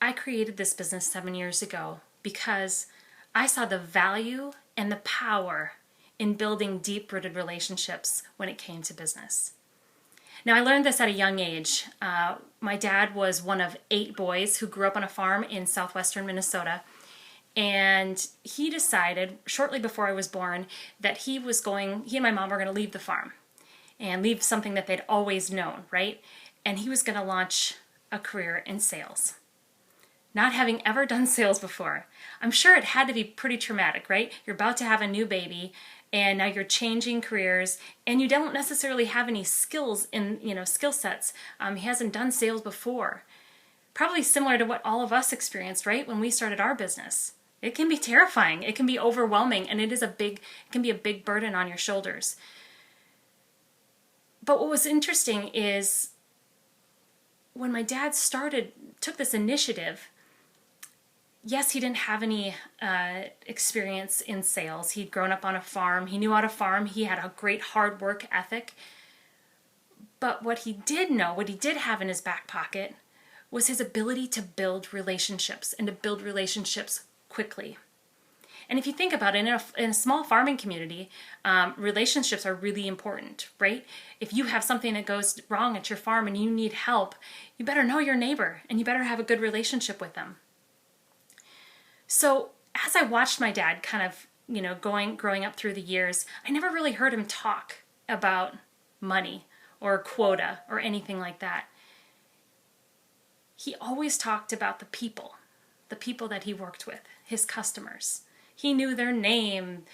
I created this business 7 years ago because I saw the value and the power in building deep-rooted relationships when it came to business. Now, I learned this at a young age. My dad was one of 8 boys who grew up on a farm in southwestern Minnesota. And he decided shortly before I was born that he and my mom were going to leave the farm and leave something that they'd always known, right? And he was going to launch a career in sales. Not having ever done sales before, I'm sure it had to be pretty traumatic, right? You're about to have a new baby, and now you're changing careers, and you don't necessarily have any skills skill sets. He hasn't done sales before. Probably similar to what all of us experienced, right? When we started our business. It can be terrifying. It can be overwhelming, and it can be a big burden on your shoulders. But what was interesting is when my dad took this initiative. Yes, he didn't have any experience in sales. He'd grown up on a farm. He knew how to farm. He had a great hard work ethic. But what he did have in his back pocket was his ability to build relationships and to build relationships quickly. And if you think about it, in a small farming community, relationships are really important, right? If you have something that goes wrong at your farm and you need help, you better know your neighbor and you better have a good relationship with them. So as I watched my dad kind of, growing up through the years, I never really heard him talk about money or quota or anything like that. He always talked about the people that he worked with, his customers. He knew their name,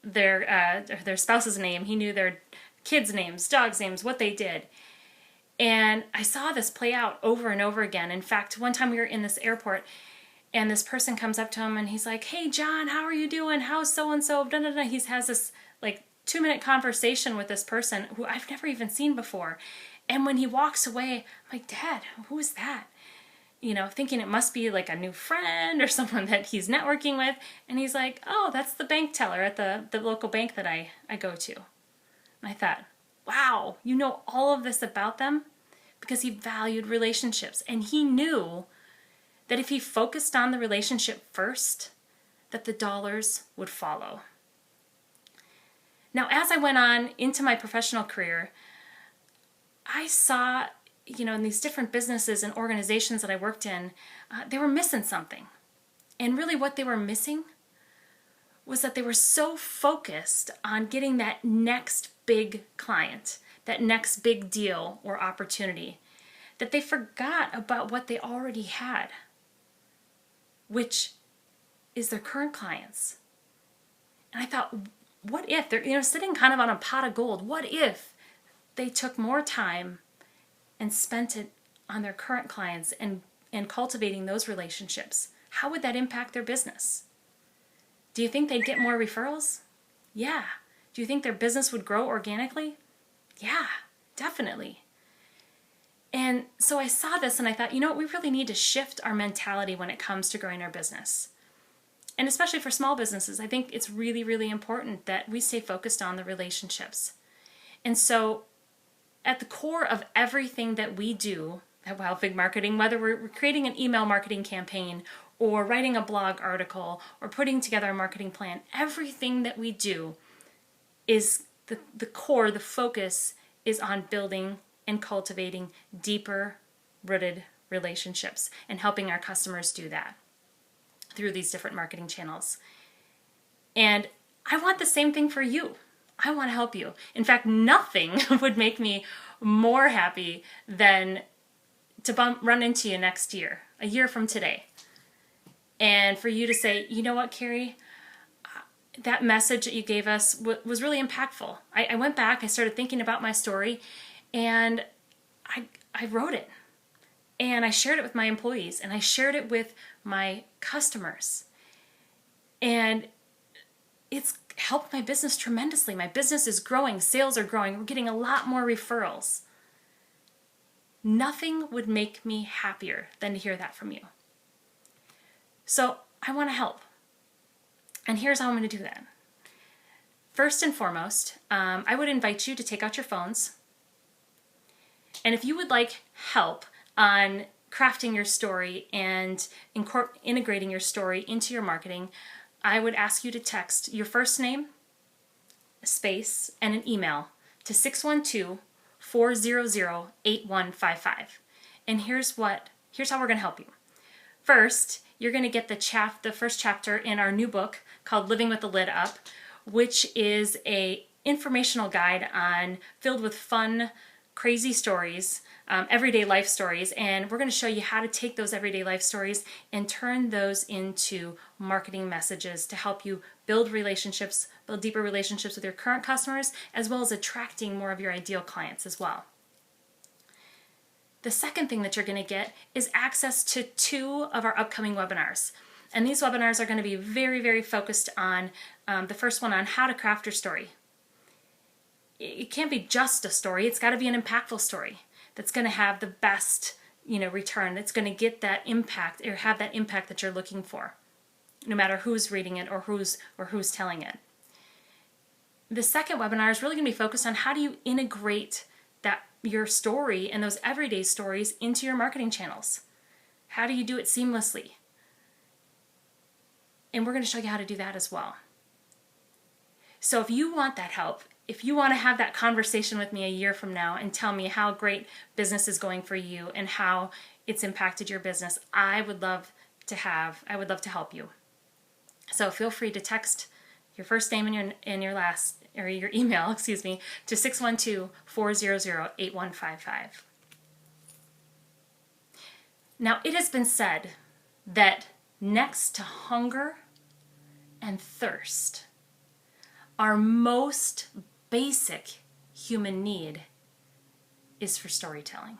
their spouse's name. He knew their kids' names, dogs' names, what they did. And I saw this play out over and over again. In fact, one time we were in this airport, and this person comes up to him and he's like, "Hey, John, how are you doing? How's so-and-so?" He has this 2-minute conversation with this person who I've never even seen before. And when he walks away, I'm like, "Dad, who is that?" Thinking it must be like a new friend or someone that he's networking with. And he's like, "Oh, that's the bank teller at the local bank that I go to." And I thought, wow, you know all of this about them? Because he valued relationships. And he knew that if he focused on the relationship first, that the dollars would follow. Now, as I went on into my professional career, I saw, in these different businesses and organizations that I worked in, they were missing something. And really what they were missing was that they were so focused on getting that next big client, that next big deal or opportunity, that they forgot about what they already had, which is their current clients. And I thought, what if they're sitting kind of on a pot of gold? What if they took more time and spent it on their current clients and cultivating those relationships? How would that impact their business? Do you think they'd get more referrals? Yeah. Do you think their business would grow organically? Yeah, definitely. And so I saw this and I thought, we really need to shift our mentality when it comes to growing our business. And especially for small businesses, I think it's really, really important that we stay focused on the relationships. And so at the core of everything that we do at Wild Fig Marketing, whether we're creating an email marketing campaign or writing a blog article or putting together a marketing plan, everything that we do is the core, the focus is on building and cultivating deeper rooted relationships and helping our customers do that through these different marketing channels. And I want the same thing for you. I want to help you. In fact, nothing would make me more happy than to run into you next year, a year from today, and for you to say, "You know what, Carrie? That message that you gave us was really impactful. I went back, I started thinking about my story, and I wrote it. And I shared it with my employees, and I shared it with my customers. And it's helped my business tremendously. My business is growing, sales are growing, we're getting a lot more referrals." Nothing would make me happier than to hear that from you. So I want to help. And here's how I'm going to do that. First and foremost, I would invite you to take out your phones. And if you would like help on crafting your story and integrating your story into your marketing, I would ask you to text your first name, space, and an email to 612-400-8155. And here's how we're going to help you. First, you're going to get the first chapter in our new book called Living with the Lid Up, which is a informational guide filled with fun, crazy stories, everyday life stories, and we're going to show you how to take those everyday life stories and turn those into marketing messages to help you build deeper relationships with your current customers, as well as attracting more of your ideal clients as well. The second thing that you're going to get is access to 2 of our upcoming webinars. And these webinars are going to be very, very focused on the first one on how to craft your story. It can't be just a story. It's got to be an impactful story that's going to have the best, return. That's going to get that impact or have that impact that you're looking for, no matter who's reading it or who's telling it. The second webinar is really going to be focused on how do you integrate your story and those everyday stories into your marketing channels. How do you do it seamlessly? And we're going to show you how to do that as well. So if you want that help, if you want to have that conversation with me a year from now and tell me how great business is going for you and how it's impacted your business, I would love to help you. So feel free to text your first name and your last, or your email, to 612-400-8155. Now, it has been said that next to hunger and thirst, our most basic human need is for storytelling.